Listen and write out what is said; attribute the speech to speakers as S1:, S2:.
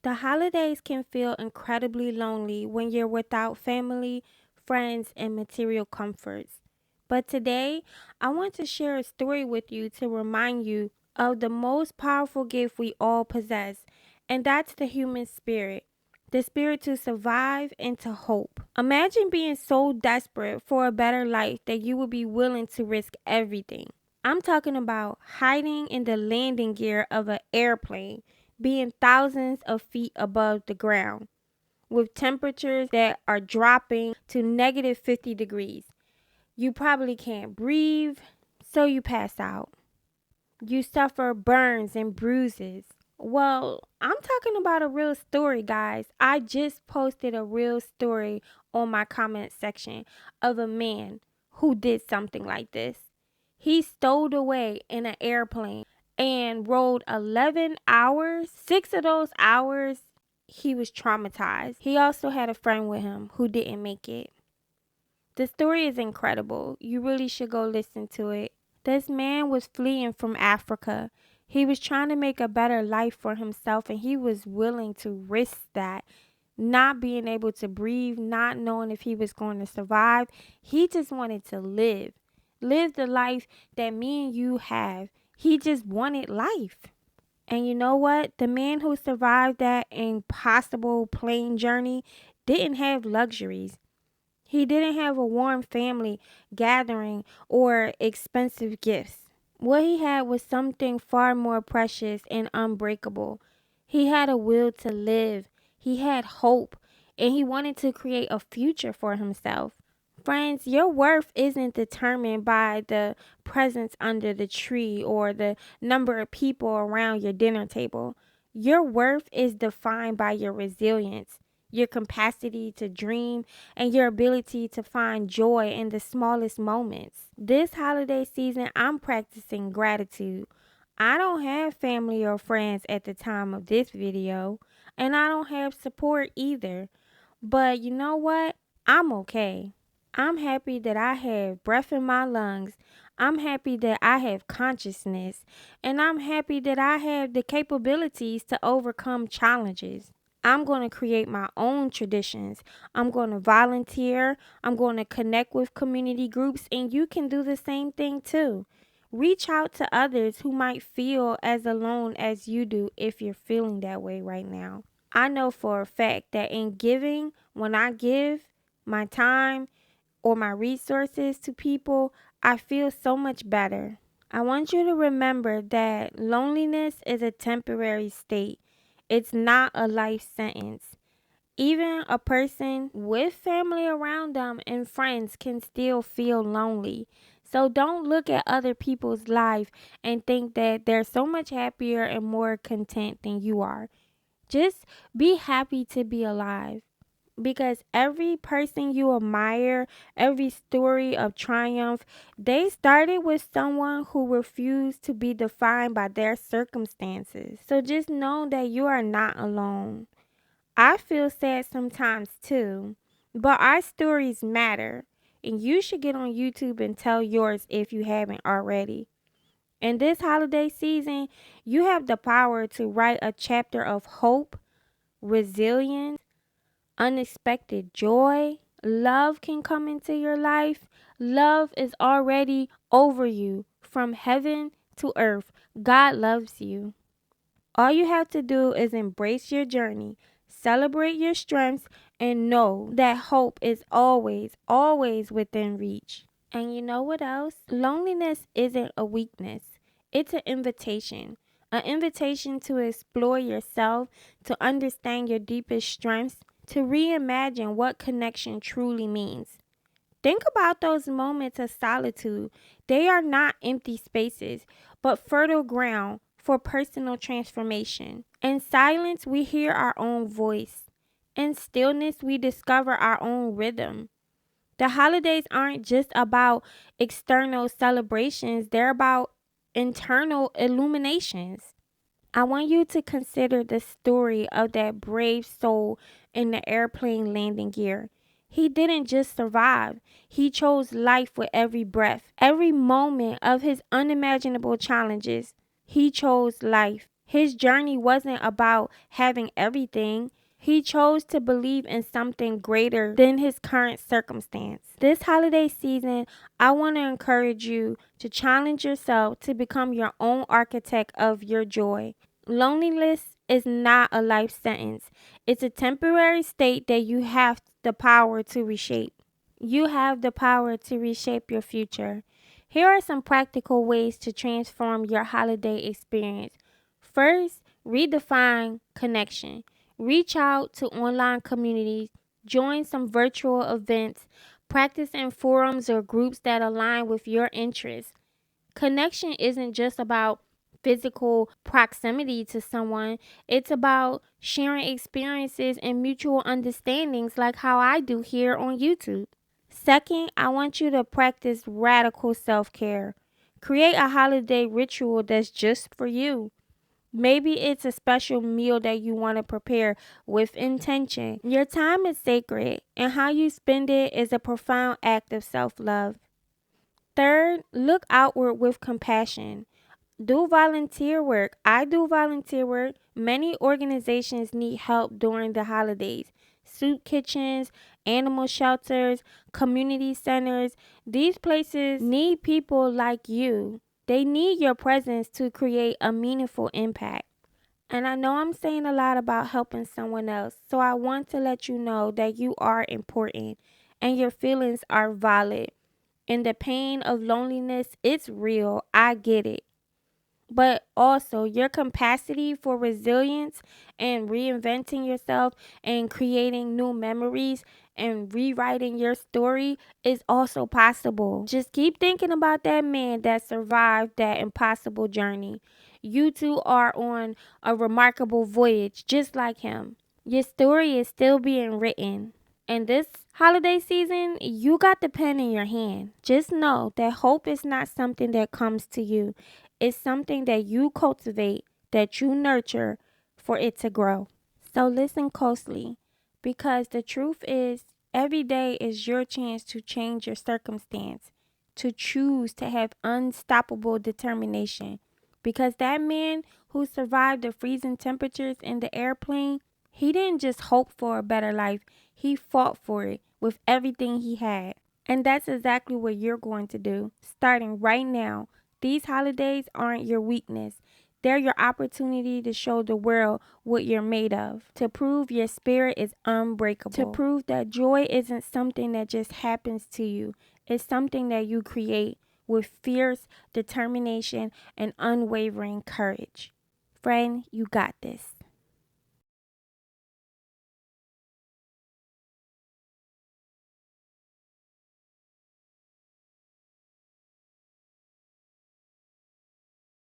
S1: The holidays can feel incredibly lonely when you're without family, friends, and material comforts. But today, I want to share a story with you to remind you of the most powerful gift we all possess, and that's the human spirit. The spirit to survive and to hope. Imagine being so desperate for a better life that you would be willing to risk everything. I'm talking about hiding in the landing gear of an airplane, being thousands of feet above the ground, with temperatures that are dropping to negative 50 degrees. You probably can't breathe, so you pass out. You suffer burns and bruises. Well, I'm talking about a real story, guys. I just posted a real story on my comment section of a man who did something like this. He stowed away in an airplane and rode 11 hours. 6 of those hours, he was traumatized. He also had a friend with him who didn't make it. The story is incredible. You really should go listen to it. This man was fleeing from Africa. He was trying to make a better life for himself, and he was willing to risk that. Not being able to breathe, not knowing if he was going to survive. He just wanted to live. Live the life that me and you have. He just wanted life. And you know what? The man who survived that impossible plane journey didn't have luxuries. He didn't have a warm family gathering or expensive gifts. What he had was something far more precious and unbreakable. He had a will to live, he had hope, and he wanted to create a future for himself. Friends, your worth isn't determined by the presence under the tree or the number of people around your dinner table. Your worth is defined by your resilience, your capacity to dream, and your ability to find joy in the smallest moments. This holiday season, I'm practicing gratitude. I don't have family or friends at the time of this video, and I don't have support either. But you know what? I'm okay. I'm happy that I have breath in my lungs. I'm happy that I have consciousness. And I'm happy that I have the capabilities to overcome challenges. I'm going to create my own traditions. I'm going to volunteer. I'm going to connect with community groups, and you can do the same thing too. Reach out to others who might feel as alone as you do if you're feeling that way right now. I know for a fact that in giving, when I give my time or my resources to people, I feel so much better. I want you to remember that loneliness is a temporary state. It's not a life sentence. Even a person with family around them and friends can still feel lonely. So don't look at other people's life and think that they're so much happier and more content than you are. Just be happy to be alive, because every person you admire, every story of triumph, they started with someone who refused to be defined by their circumstances. So just know that you are not alone. I feel sad sometimes too, but our stories matter, and you should get on YouTube and tell yours if you haven't already. In this holiday season, you have the power to write a chapter of hope, resilience, unexpected joy. Love can come into your life. Love is already over you from heaven to earth. God loves you. All you have to do is embrace your journey, celebrate your strengths, and know that hope is always, always within reach. And you know what else? Loneliness isn't a weakness, it's an invitation to explore yourself, to understand your deepest strengths, to reimagine what connection truly means. Think about those moments of solitude. They are not empty spaces, but fertile ground for personal transformation. In silence, we hear our own voice. In stillness, we discover our own rhythm. The holidays aren't just about external celebrations, they're about internal illuminations. I want you to consider the story of that brave soul in the airplane landing gear. He didn't just survive, he chose life with every breath. Every moment of his unimaginable challenges, he chose life. His journey wasn't about having everything. He chose to believe in something greater than his current circumstance. This holiday season, I want to encourage you to challenge yourself to become your own architect of your joy. Loneliness is not a life sentence, it's a temporary state that you have the power to reshape. You have the power to reshape your future. Here are some practical ways to transform your holiday experience. First, redefine connection. Reach out to online communities, join some virtual events, practice in forums or groups that align with your interests. Connection isn't just about physical proximity to someone, it's about sharing experiences and mutual understandings like how I do here on YouTube. Second, I want you to practice radical self care. Create a holiday ritual that's just for you. Maybe it's a special meal that you want to prepare with intention. Your time is sacred, and how you spend it is a profound act of self love. Third, look outward with compassion. Do volunteer work. I do volunteer work. Many organizations need help during the holidays. Soup kitchens, animal shelters, community centers. These places need people like you. They need your presence to create a meaningful impact. And I know I'm saying a lot about helping someone else, so I want to let you know that you are important and your feelings are valid. And the pain of loneliness, it's real. I get it. But also, your capacity for resilience and reinventing yourself and creating new memories and rewriting your story is also possible. Just keep thinking about that man that survived that impossible journey. You two are on a remarkable voyage just like him. Your story is still being written. And this holiday season, you got the pen in your hand. Just know that hope is not something that comes to you. It's something that you cultivate, that you nurture for it to grow. So listen closely, because the truth is, every day is your chance to change your circumstance, to choose to have unstoppable determination. Because that man who survived the freezing temperatures in the airplane, he didn't just hope for a better life, he fought for it with everything he had. And that's exactly what you're going to do, starting right now. These holidays aren't your weakness. They're your opportunity to show the world what you're made of, to prove your spirit is unbreakable, to prove that joy isn't something that just happens to you. It's something that you create with fierce determination and unwavering courage. Friend, you got this.